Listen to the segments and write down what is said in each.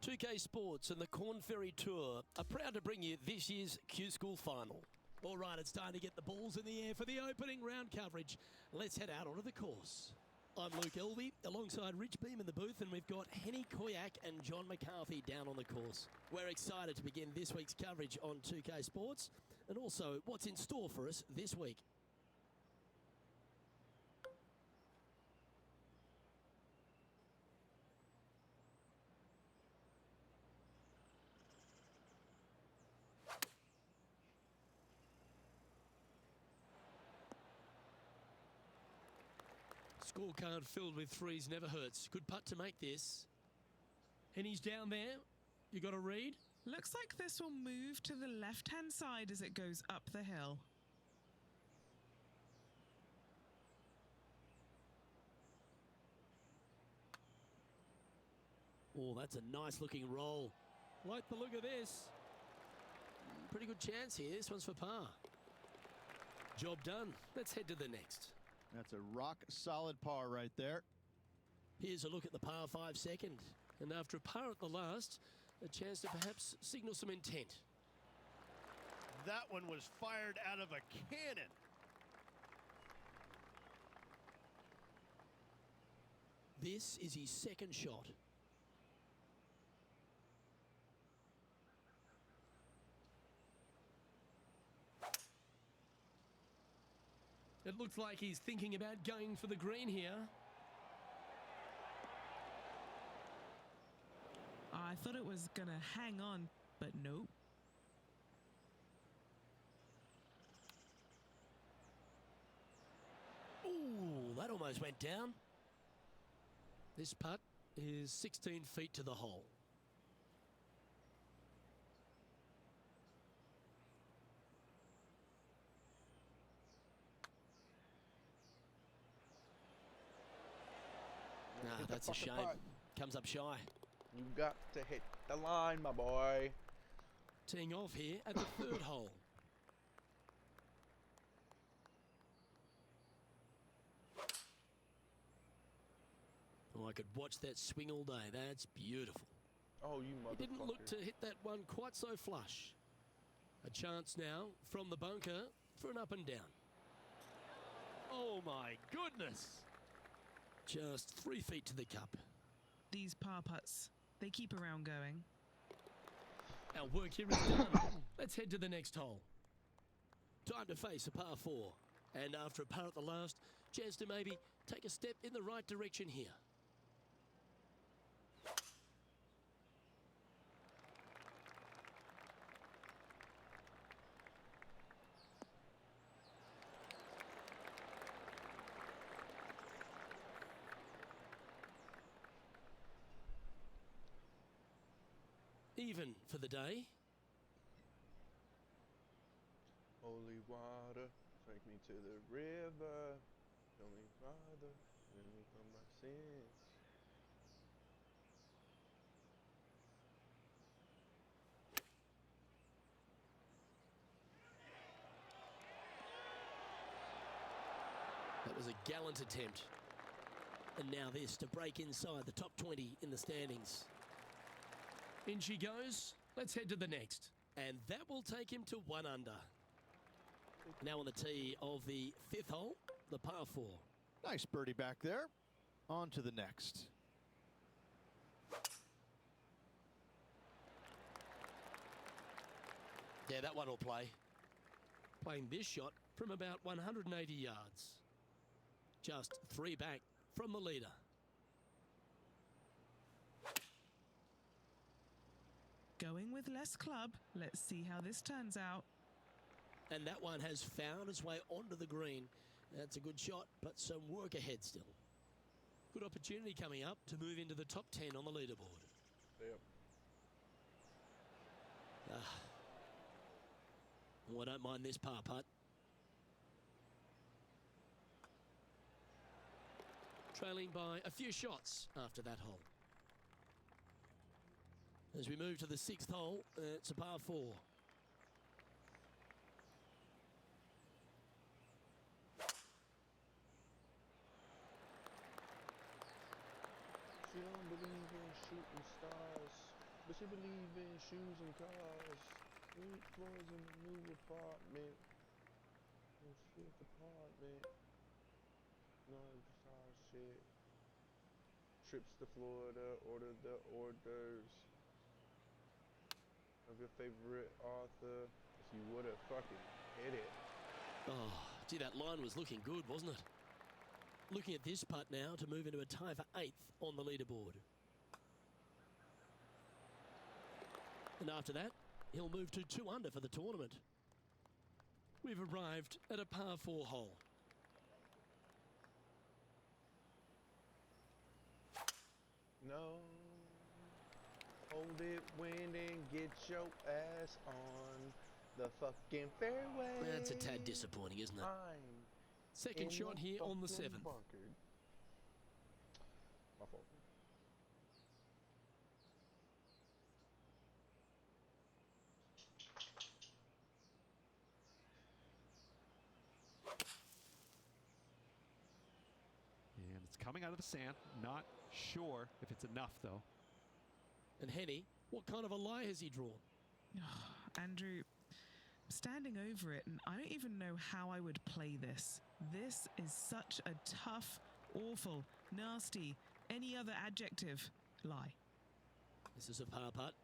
2K Sports and the Corn Ferry Tour are proud to bring you this year's Q School Final. All right, it's time to get the balls in the air for the opening round coverage. Let's head out onto the course. I'm Luke Elvey, alongside Rich Beam in the booth, and we've got Henny Koyak and John McCarthy down on the course. We're excited to begin this week's coverage on 2K Sports, and also what's in store for us this week. Scorecard filled with threes never hurts. Good putt to make this. And he's down there. You got a read? Looks like this will move to the left-hand side as it goes up the hill. Oh, that's a nice looking roll. Like the look of this. Pretty good chance here. This one's for par. Job done. Let's head to the next. That's a rock-solid par right there. Here's a look at the par 5 second. And after a par at the last, a chance to perhaps signal some intent. That one was fired out of a cannon. This is his second shot. It looks like he's thinking about going for the green here. I thought it was gonna hang on, but nope. Ooh, that almost went down. This putt is 16 feet to the hole. Nah, that's a shame. Comes up shy. You got to hit the line, my boy. Teeing off here at the third hole. Oh, I could watch that swing all day. That's beautiful. Oh, you motherfucker. He didn't look to hit that one quite so flush. A chance now from the bunker for an up and down. Oh my goodness. Just 3 feet to the cup. These par putts, they keep a round going. Our work here is done. Let's head to the next hole. Time to face a par 4. And after a par at the last, chance to maybe take a step in the right direction here. Even for the day. Holy water, take me to the river. Holy Father, forgive me from my sins. That was a gallant attempt. And now this to break inside the top 20 in the standings. In she goes. Let's head to the next. And that will take him to 1 under. Now on the tee of the 5th hole, the par 4. Nice birdie back there. On to the next. Yeah, that one will play. Playing this shot from about 180 yards. Just 3 back from the leader. Going with less club. Let's see how this turns out. And that one has found its way onto the green. That's a good shot, but some work ahead still. Good opportunity coming up to move into the top 10 on the leaderboard. Yep. Well, I don't mind this par putt. Trailing by a few shots after that hole. As we move to the 6th hole, it's a par 4. She don't believe in shooting stars. But she believe in shoes and cars. Sweet floors in the new apartment. In fifth apartment. No bizarre shit. Trips to Florida. Order the orders of your favorite author. If you would've fucking hit it. Oh, gee, that line was looking good, wasn't it? Looking at this putt now to move into a tie for 8th on the leaderboard. And after that, he'll move to 2 under for the tournament. We've arrived at a par 4 hole. No. Hold it, win, and get your ass on the fucking fairway. That's a tad disappointing, isn't it? Second shot here on the 7th. Bunkered. My fault. And it's coming out of the sand. Not sure if it's enough, though. And Henny, what kind of a lie has he drawn? Andrew, I'm standing over it, and I don't even know how I would play this. This is such a tough, awful, nasty, any other adjective lie. This is a par putt.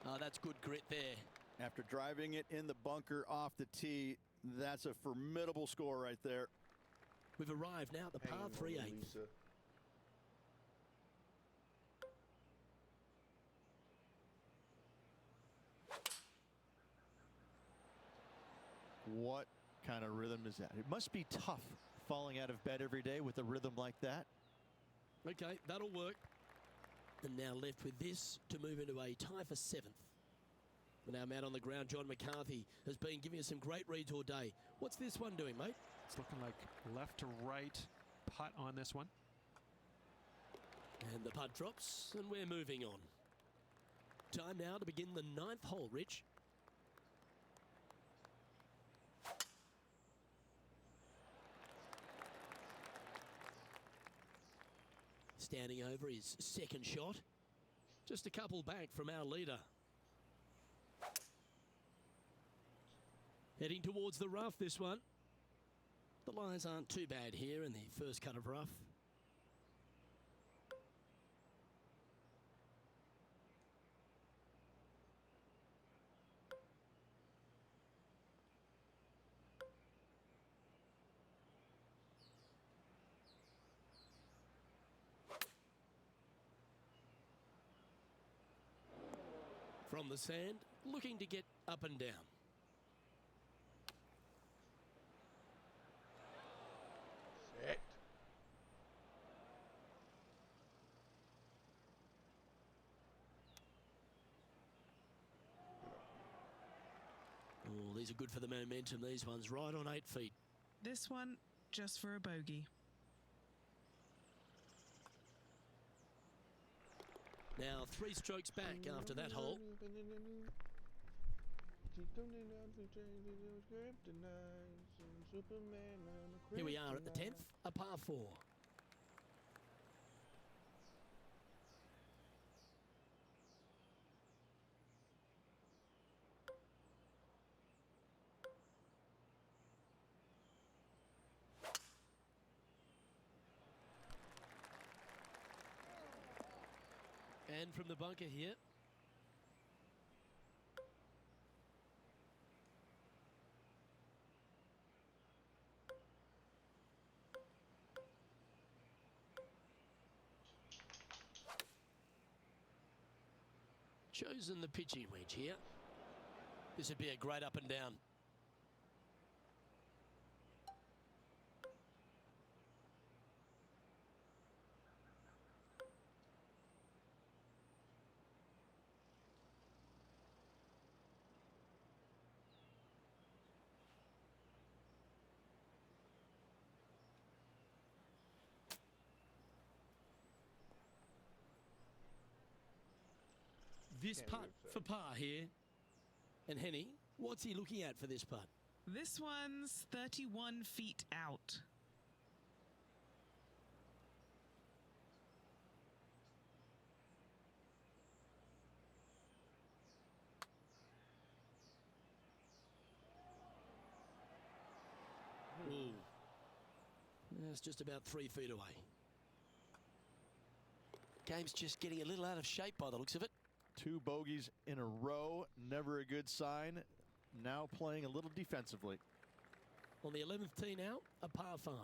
Oh, that's good grit there. After driving it in the bunker off the tee, that's a formidable score right there. We've arrived now at the par 3 8th. Lisa. What kind of rhythm is that? It must be tough falling out of bed every day with a rhythm like that. Okay, that'll work. And now left with this to move into a tie for 7th. And our man on the ground, John McCarthy, has been giving us some great reads all day. What's this one doing, mate? It's looking like left to right putt on this one. And the putt drops, and we're moving on. Time now to begin the 9th hole, Rich. Standing over his second shot. Just a couple back from our leader. Heading towards the rough, this one. The lines aren't too bad here in the first cut of rough. From the sand, looking to get up and down. Set. Oh, these are good for the momentum, these ones, right on 8 feet. This one, just for a bogey. Now 3 strokes back after that hole. Here we are at the 10th, a par 4. And from the bunker here. Chosen the pitching wedge here. This would be a great up and down. This Can't putt move that. for par here. And Henny, what's he looking at for this putt? This one's 31 feet out. That's just about 3 feet away. Game's just getting a little out of shape by the looks of it. 2 bogeys in a row, never a good sign. Now playing a little defensively. On the 11th tee now, a par 5.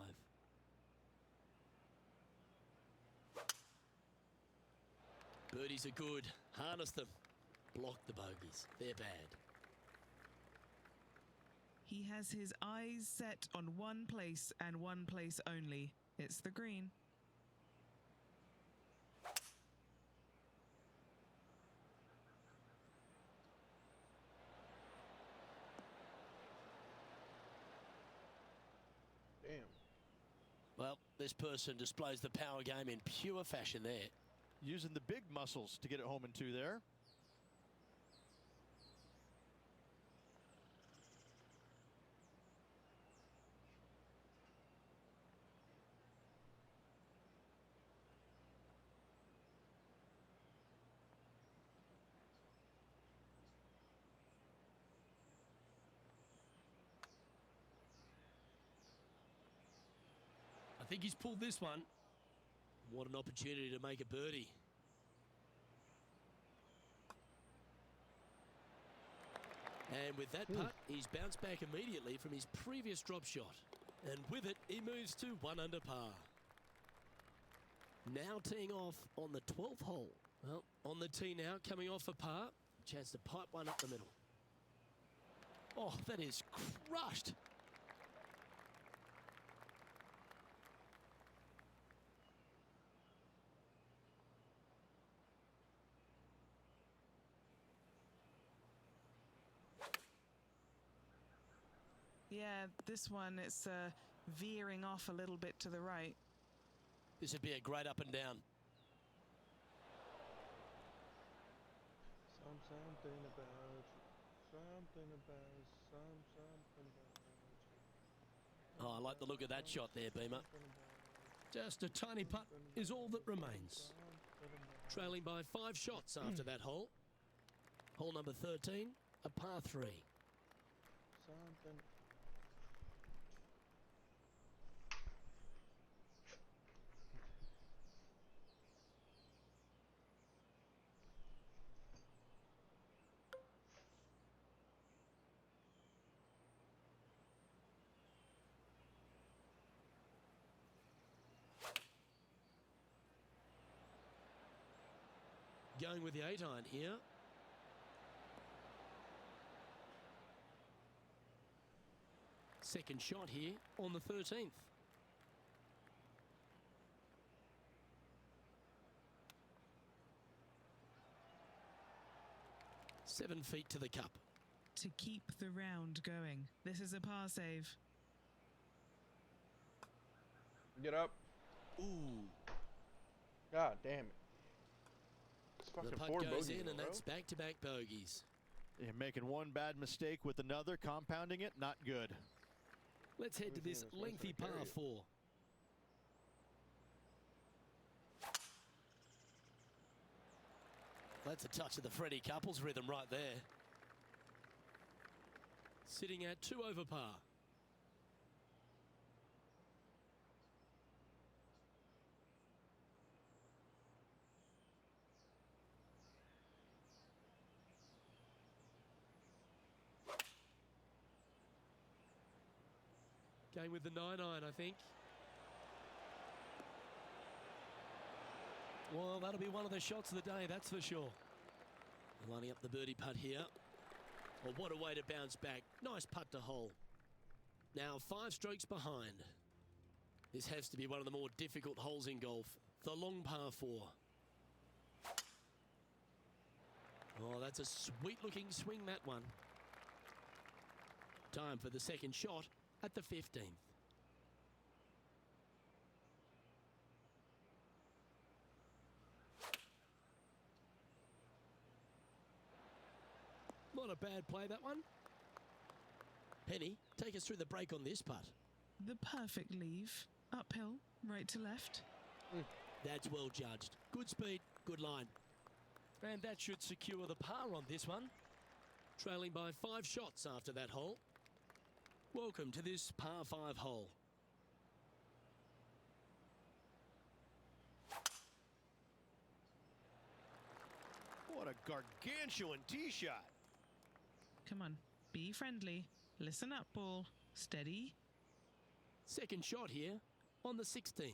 Birdies are good. Harness them. Block the bogeys. They're bad. He has his eyes set on one place and one place only. It's the green. Damn. Well, this person displays the power game in pure fashion there. Using the big muscles to get it home in 2 there. I think he's pulled this one. What an opportunity to make a birdie. And with that putt, he's bounced back immediately from his previous drop shot. And with it, he moves to 1 under par. Now teeing off on the 12th hole. Well, on the tee now, coming off a par. Chance to pipe one up the middle. Oh, that is crushed. Yeah, this one, it's veering off a little bit to the right. This would be a great up and down. Something about you. Something about you. Oh, I like the look of that shot there, Beamer. Just a tiny putt is all that remains. Trailing by 5 shots after that hole. Hole number 13, a par 3. Something. Going with the 8-iron here. Second shot here on the 13th. Seven feet to the cup. To keep the round going. This is a par save. Get up. Ooh. God damn it. It's The fucking putt 4 goes bogeys in, in a and row. that's back-to-back bogeys. You're making one bad mistake with another, compounding it, not good. Let's head to this Everything lengthy is gonna par carry it. 4. That's a touch of the Freddie Couples rhythm right there. Sitting at 2 over par. Going with the 9-iron, I think. Well, that'll be one of the shots of the day, that's for sure. Lining up the birdie putt here. Well, what a way to bounce back. Nice putt to hole. Now 5 strokes behind. This has to be one of the more difficult holes in golf. The long par 4. Oh, that's a sweet-looking swing, that one. Time for the second shot at the 15th. Not a bad play, that one. Penny, take us through the break on this putt. The perfect leave. Uphill, right to left. That's well judged. Good speed, good line. And that should secure the par on this one. Trailing by 5 shots after that hole. Welcome to this par 5 hole. a gargantuan tee shot. Come on, be friendly. Listen up, ball. Steady. Second shot here on the 16th.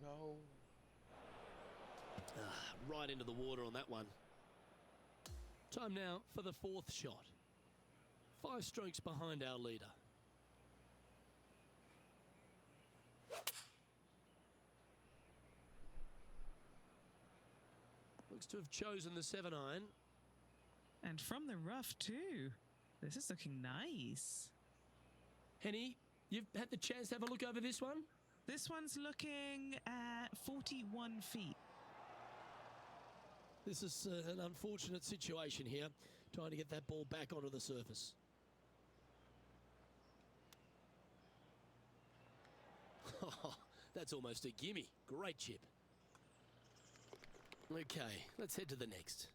No. Right into the water on that one. Time now for the fourth shot. 5 strokes behind our leader. Looks to have chosen the 7-iron. And from the rough, too. This is looking nice. Henny, you've had the chance to have a look over this one? This one's looking at 41 feet. This is an unfortunate situation here, trying to get that ball back onto the surface. That's almost a gimme. Great chip. Okay, let's head to the next.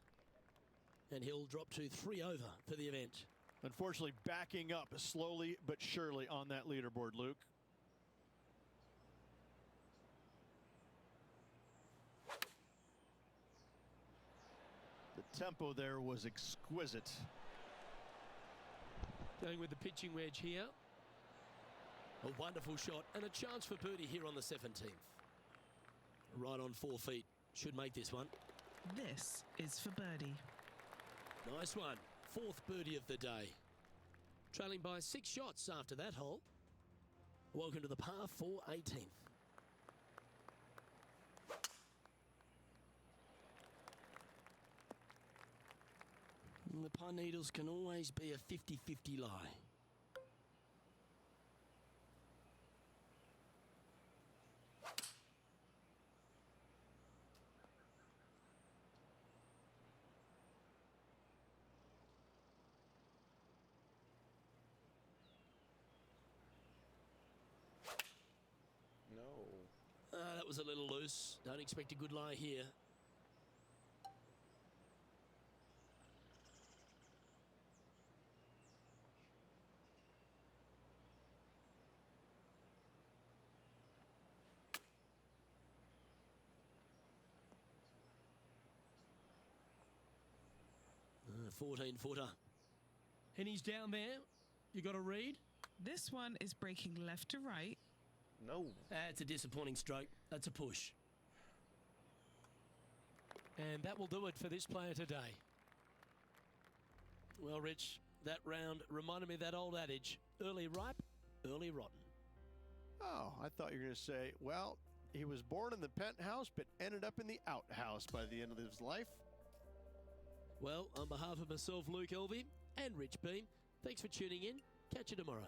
And he'll drop to 3 over for the event. Unfortunately, backing up slowly but surely on that leaderboard, Luke. The tempo there was exquisite. Going with the pitching wedge here. A wonderful shot and a chance for birdie here on the 17th. Right on 4 feet. Should make this one. This is for birdie. Nice one. 4th birdie of the day. Trailing by 6 shots after that hole. Welcome to the par 4 18th. And the pine needles can always be a 50-50 lie. No. That was a little loose. Don't expect a good lie here. A 14-footer. And he's down there. You got a read? This one is breaking left to right. No. That's a disappointing stroke. That's a push. And that will do it for this player today. Well, Rich, that round reminded me of that old adage, early ripe, early rotten. Oh, I thought you were going to say, well, he was born in the penthouse but ended up in the outhouse by the end of his life. Well, on behalf of myself, Luke Elvey, and Rich Beam, thanks for tuning in. Catch you tomorrow.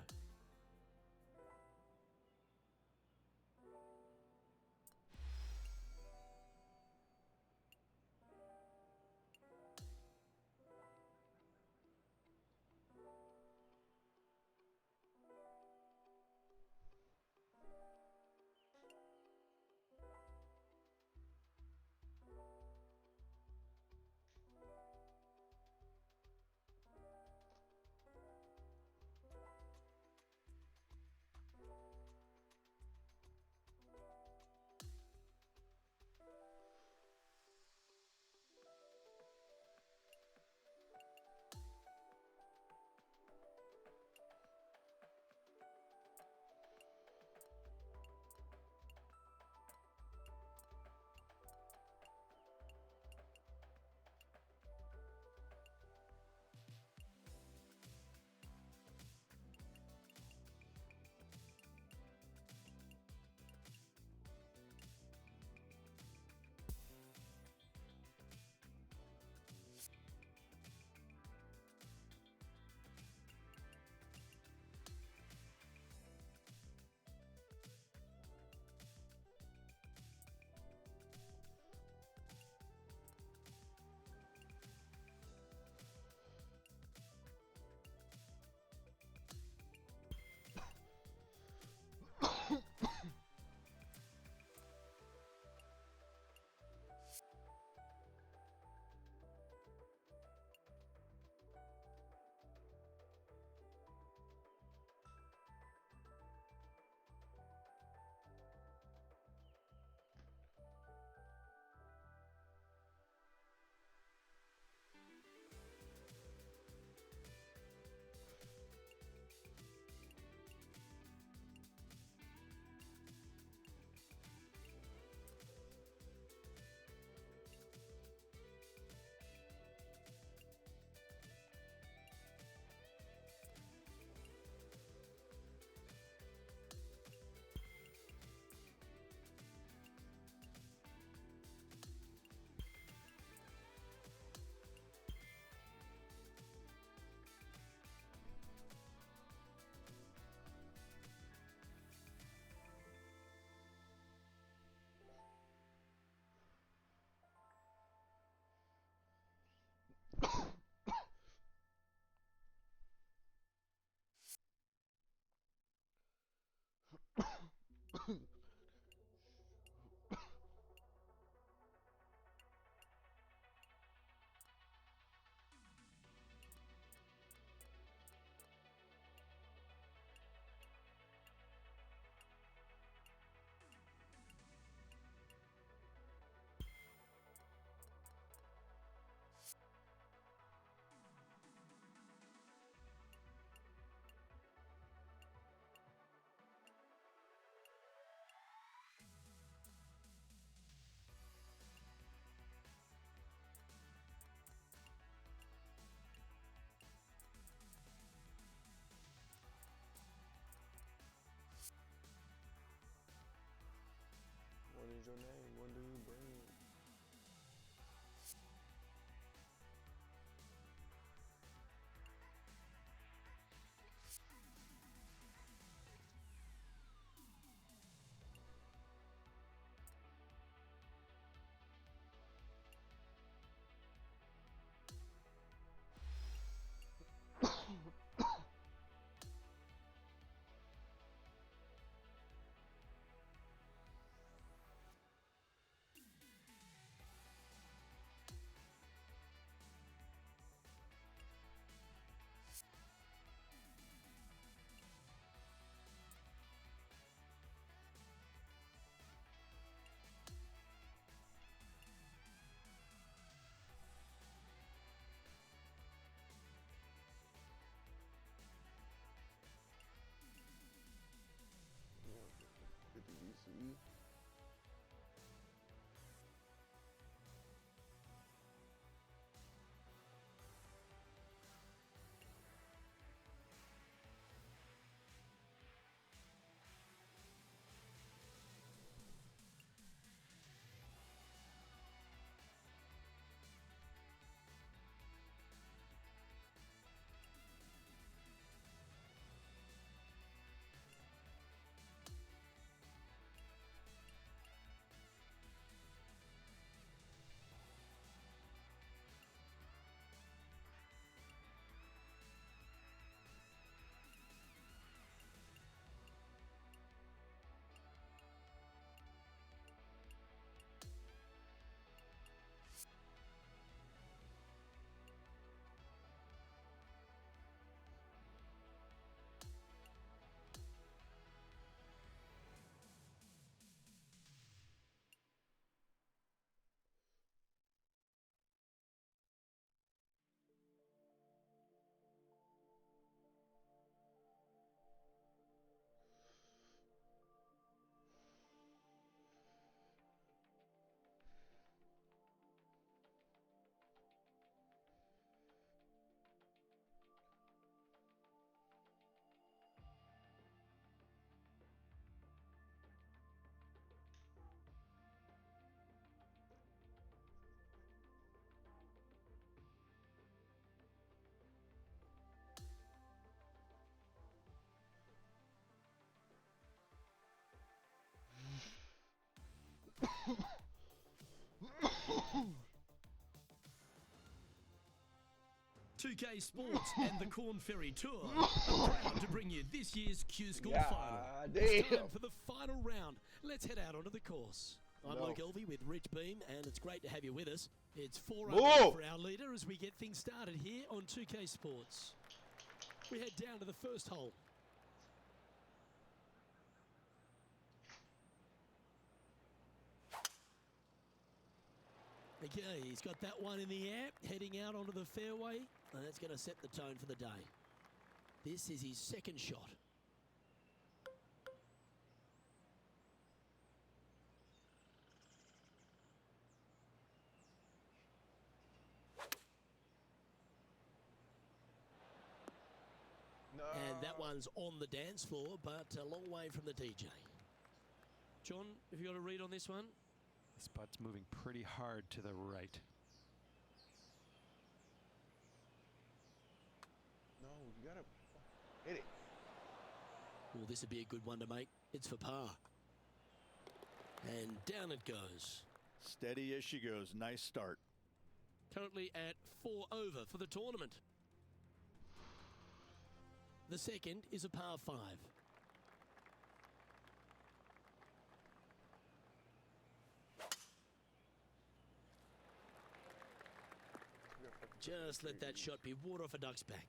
is your name? What do you bring? Yeah, 50 BCE. .2K Sports and the Corn Ferry Tour are proud to bring you this year's Q School Final. It's time for the final round. Let's head out onto the course. I'm Luke Elvey with Rich Beam, and it's great to have you with us. It's 4 under for our leader as we get things started here on 2K Sports. We head down to the first hole. Okay, he's got that one in the air, heading out onto the fairway, and that's going to set the tone for the day. This is his second shot. No. And that one's on the dance floor, but a long way from the DJ. John, have you got a read on this one? This putt's moving pretty hard to the right. No, you gotta hit it. Well, this would be a good one to make. It's for par. And down it goes. Steady as she goes. Nice start. Currently at 4 over for the tournament. The second is a par 5. Just let that shot be water off a duck's back.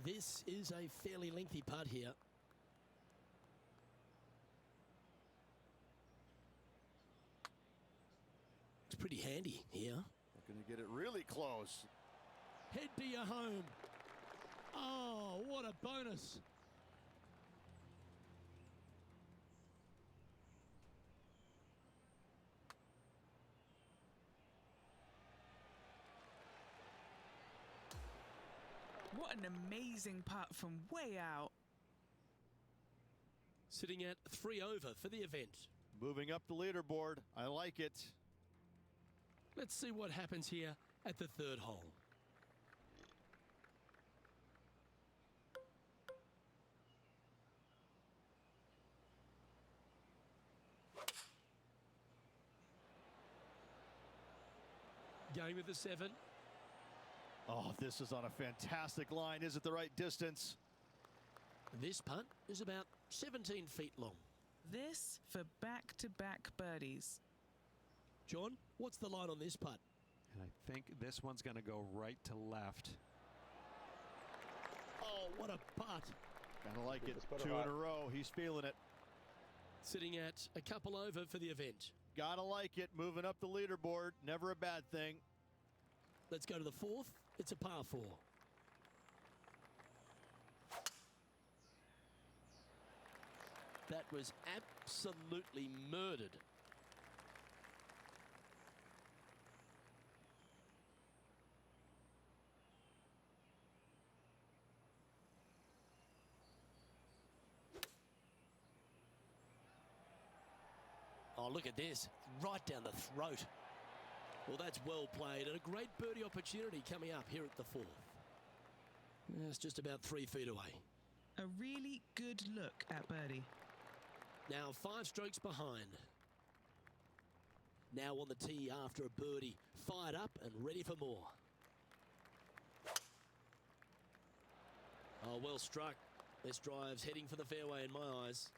This is a fairly lengthy putt here. pretty handy here. Looking to get it really close. Head to your home. Oh, what a bonus. What an amazing putt from way out. Sitting at 3 over for the event. Moving up the leaderboard. I like it. Let's see what happens here at the third hole. Going with the 7. Oh, this is on a fantastic line. Is it the right distance? This putt is about 17 feet long. This for back-to-back birdies. John, what's the line on this putt? And I think this one's going to go right to left. Oh, what a putt. Kind of like it. Let's put it 2 in hot. a row. He's feeling it. Sitting at a couple over for the event. Gotta like it. Moving up the leaderboard. Never a bad thing. Let's go to the 4th. It's a par 4. That was absolutely murdered. Oh, look at this. Right down the throat. Well, that's well played, and a great birdie opportunity coming up here at the 4th. It's just about 3 feet away. A really good look at birdie. Now 5 strokes behind. Now on the tee after a birdie. Fired up and ready for more. Oh, well struck. This drive's heading for the fairway in my eyes.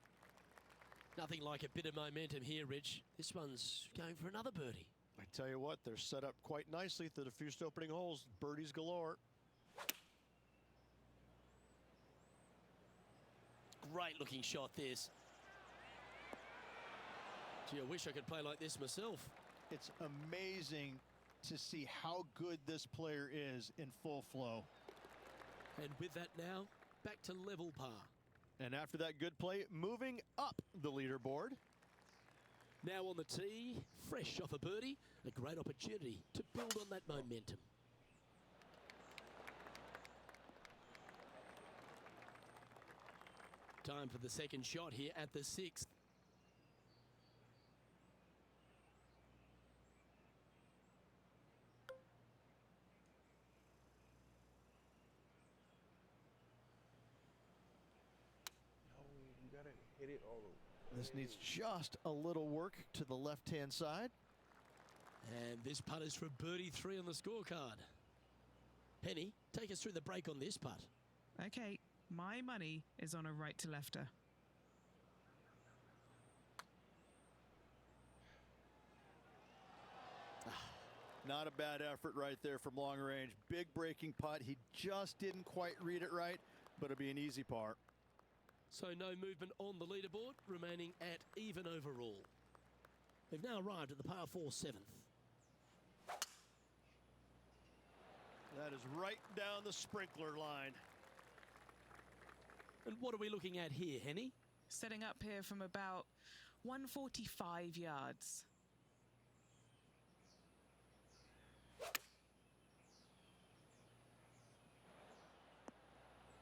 Nothing like a bit of momentum here, Rich. This one's going for another birdie. I tell you what, they're set up quite nicely through the first opening holes. Birdies galore. Great looking shot this. Gee, I wish I could play like this myself. It's amazing to see how good this player is in full flow. And with that now, back to level par. And after that good play, moving up the leaderboard. Now on the tee, fresh off a birdie, a great opportunity to build on that momentum. Time for the second shot here at the 6th. No, you gotta hit it all the way. This needs just a little work to the left-hand side. And this putt is for birdie 3 on the scorecard. Penny, take us through the break on this putt. Okay, my money is on a right-to-lefter. Not a bad effort right there from long range. Big breaking putt. He just didn't quite read it right, but it'll be an easy par. So no movement on the leaderboard, remaining at even overall. We've now arrived at the par 4 7th. That is right down the sprinkler line. And what are we looking at here, Henny? Setting up here from about 145 yards.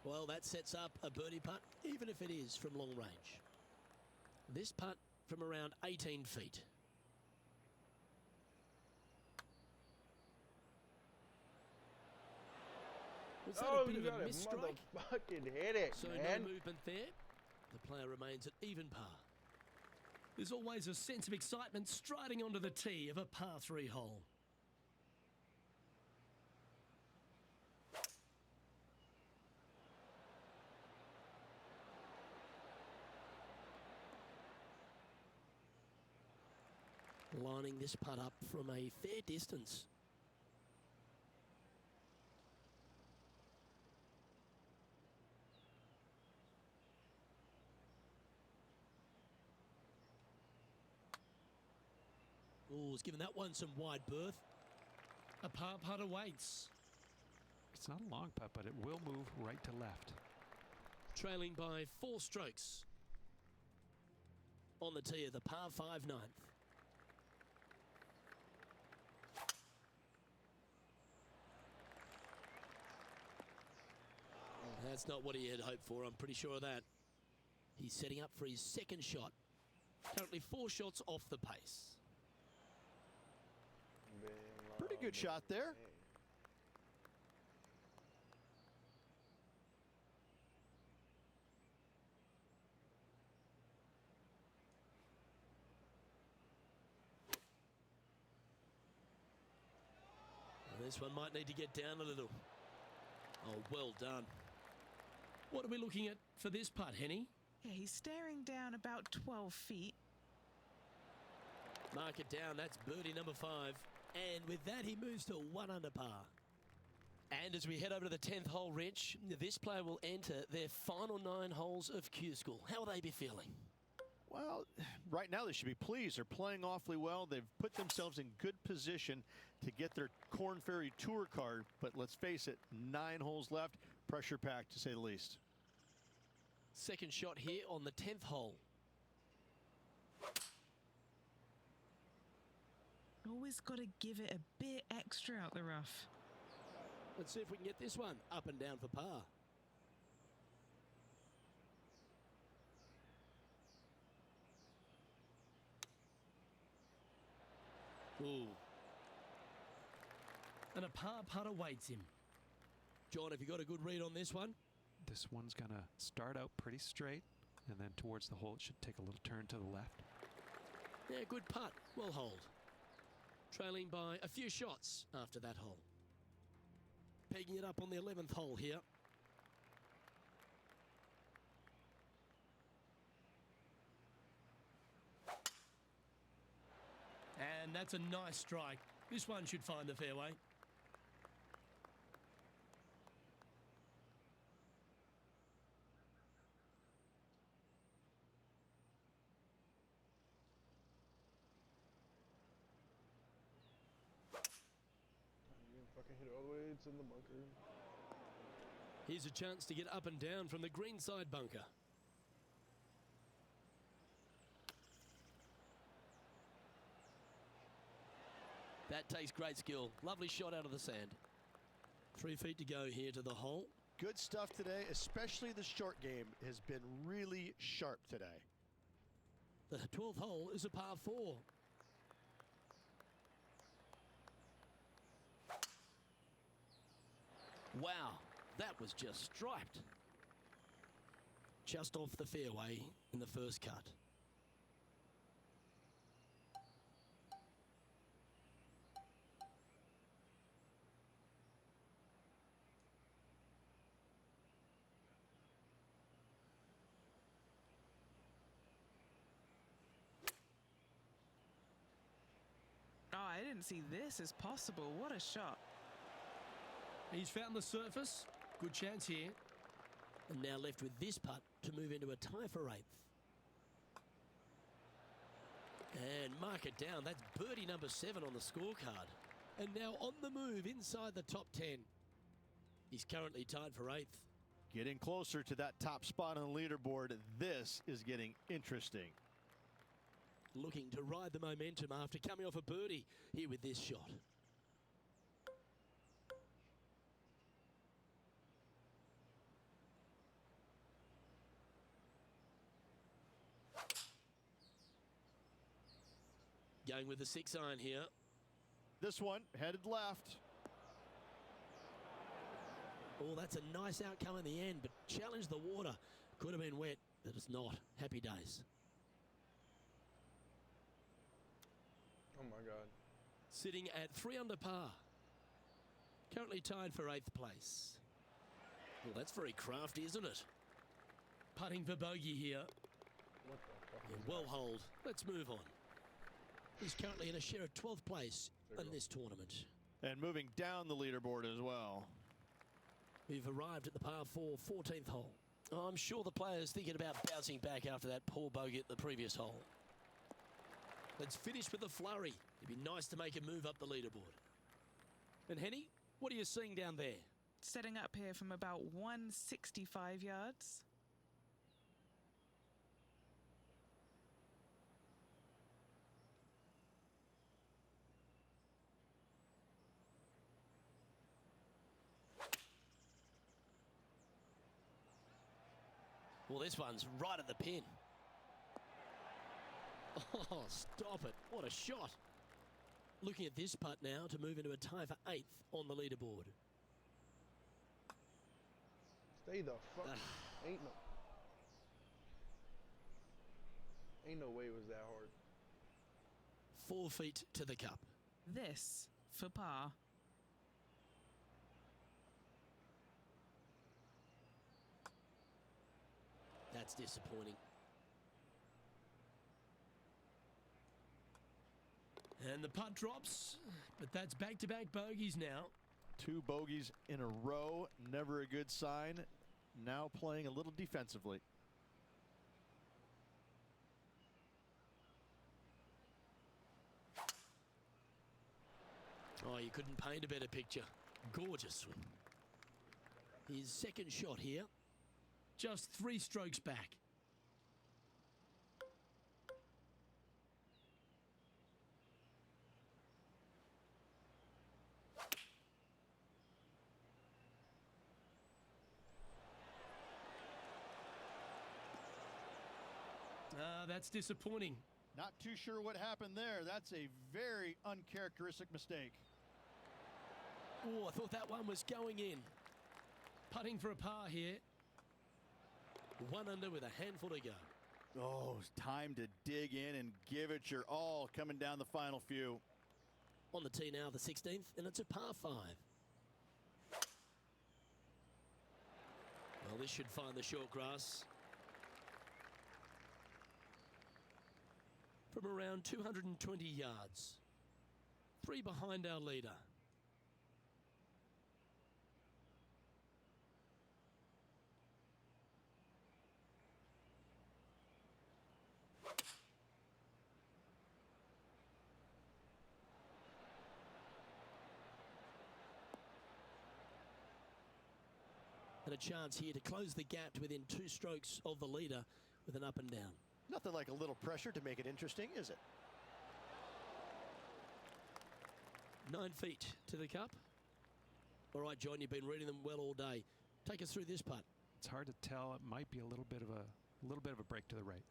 Well, that sets up a birdie putt, even if it is from long range. This putt from around 18 feet. Was that Oh, a bit you of a gotta miss strike? motherfucking hit it, So man. no movement there. The player remains at even par. There's always a sense of excitement striding onto the tee of a par 3 hole. Lining this putt up from a fair distance. Oh, he's given that one some wide berth. A par putt awaits. It's not a long putt, but it will move right to left. Trailing by 4 strokes on the tee of the par 5 ninth. That's not what he had hoped for, I'm pretty sure of that. He's setting up for his second shot. Currently 4 shots off the pace. Pretty good shot there. This one might need to get down a little. Oh, well done. What are we looking at for this putt, Henny? Yeah, he's staring down about 12 feet. Mark it down. That's birdie number 5. And with that, he moves to 1 under par. And as we head over to the 10th hole, Rich, this player will enter their final 9 holes of Q School. How will they be feeling? Well, right now they should be pleased. They're playing awfully well. They've put themselves in good position to get their Korn Ferry Tour card. But let's face it, 9 holes left. Pressure packed, to say the least. Second shot here on the 10th hole. Always got to give it a bit extra out the rough. Let's see if we can get this one up and down for par. Ooh. And a par putt awaits him. John, have you got a good read on this one? This one's going to start out pretty straight, and then towards the hole it should take a little turn to the left. Yeah, good putt. Well hold. Trailing by a few shots after that hole. Pegging it up on the 11th hole here. And that's a nice strike. This one should find the fairway. Fucking hit it all the way to the bunker. Here's a chance to get up and down from the greenside bunker. That takes great skill. Lovely shot out of the sand. 3 feet to go here to the hole. Good stuff today, especially the short game has been really sharp today. The 12th hole is a par 4. Wow, that was just striped. Just off the fairway in the first cut. Oh, I didn't see this as possible. What a shot. He's found the surface. Good chance here. And now left with this putt to move into a tie for 8th. And mark it down. That's birdie number 7 on the scorecard. And now on the move inside the top 10. He's currently tied for 8th. Getting closer to that top spot on the leaderboard. This is getting interesting. Looking to ride the momentum after coming off a birdie here with this shot. Going with the 6-iron here. This one headed left. Oh, that's a nice outcome in the end, but challenged the water. Could have been wet, but it's not. Happy days. Oh my God. Sitting at 3 under par. Currently tied for 8th place. Well, that's very crafty, isn't it? Putting for bogey here. What the fuck? Yeah, well hold. Let's move on. He's currently in a share of 12th place in this tournament. And moving down the leaderboard as well. We've arrived at the par 4, 14th hole. Oh, I'm sure the player's thinking about bouncing back after that poor bogey at the previous hole. Let's finish with a flurry. It'd be nice to make a move up the leaderboard. And Henny, what are you seeing down there? Setting up here from about 165 yards. Well, this one's right at the pin. Oh, stop it. What a shot. Looking at this putt now to move into a tie for 8th on the leaderboard. Stay the fuck. Ain't no way it was that hard. 4 feet to the cup. This for par. That's disappointing. And the putt drops, but that's back-to-back bogeys now. 2 bogeys in a row, never a good sign. Now playing a little defensively. Oh, you couldn't paint a better picture. Gorgeous swing. His second shot here, just 3 strokes back. That's disappointing. Not too sure what happened there. That's a very uncharacteristic mistake. Oh, I thought that one was going in. Putting for a par here. 1 under with a handful to go. Oh, it's time to dig in and give it your all coming down the final few. On the tee now, the 16th, and it's a par 5. Well, this should find the short grass. From around 220 yards. 3 behind our leader. And a chance here to close the gap to within 2 strokes of the leader with an up and down. Nothing like a little pressure to make it interesting, is it? 9 feet to the cup. All right, John, you've been reading them well all day. Take us through this putt. It's hard to tell. It might be a little bit of a break to the right.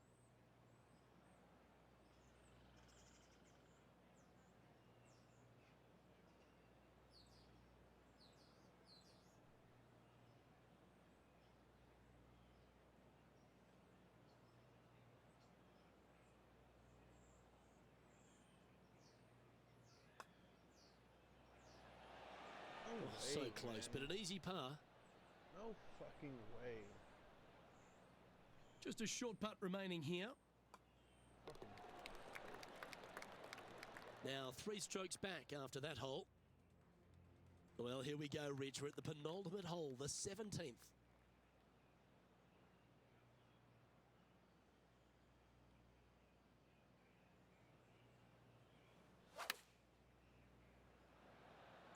So close, but an easy par. No fucking way. Just a short putt remaining here. Now 3 strokes back after that hole. Well, here we go, Rich. We're at the penultimate hole, the 17th.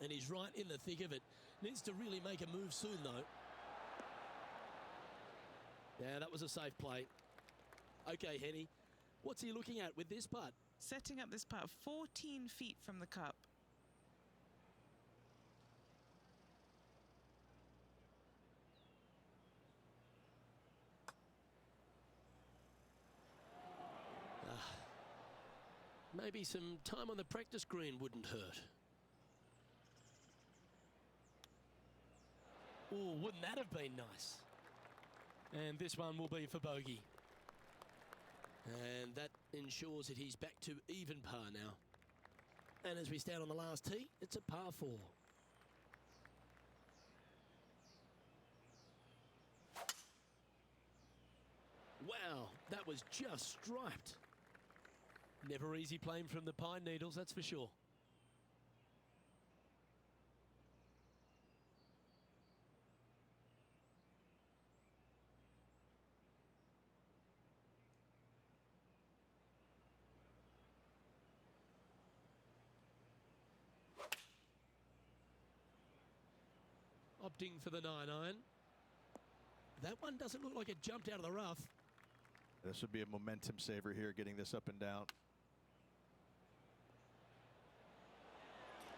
And he's right in the thick of it. Needs to really make a move soon, though. Yeah, that was a safe play. Okay, Henny, what's he looking at with this putt? Setting up this putt 14 feet from the cup. Maybe some time on the practice green wouldn't hurt. Oh, wouldn't that have been nice? And this one will be for bogey. And that ensures that he's back to even par now. And as we stand on the last tee, it's a par 4. Wow, that was just striped. Never easy playing from the pine needles, that's for sure. opting for the 9-iron. That one doesn't look like it jumped out of the rough. This would be a momentum saver here, getting this up and down.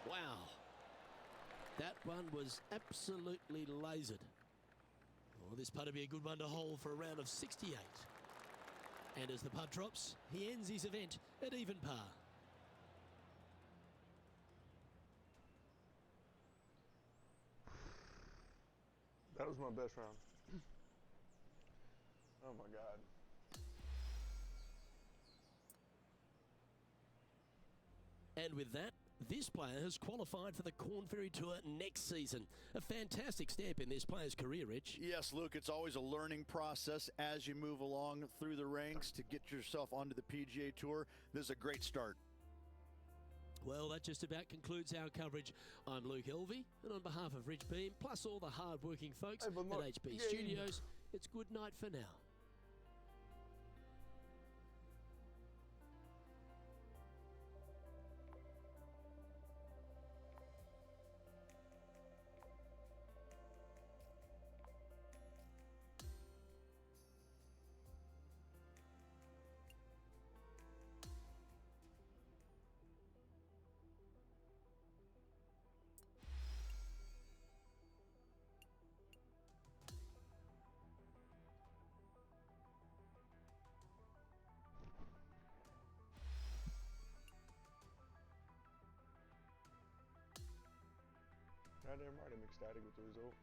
Wow. That one was absolutely lasered. Oh, this putt would be a good one to hold for a round of 68. And as the putt drops, he ends his event at even par. That was my best round. Oh my God. And with that, this player has qualified for the Corn Ferry Tour next season. A fantastic step in this player's career, Rich. Yes, Luke, it's always a learning process as you move along through the ranks to get yourself onto the PGA Tour. This is a great start. Well, that just about concludes our coverage. I'm Luke Elvey, and on behalf of Rich Beam, plus all the hard-working folks at HB Studios, it's good night for now. Goddamn right, I'm ecstatic with the result.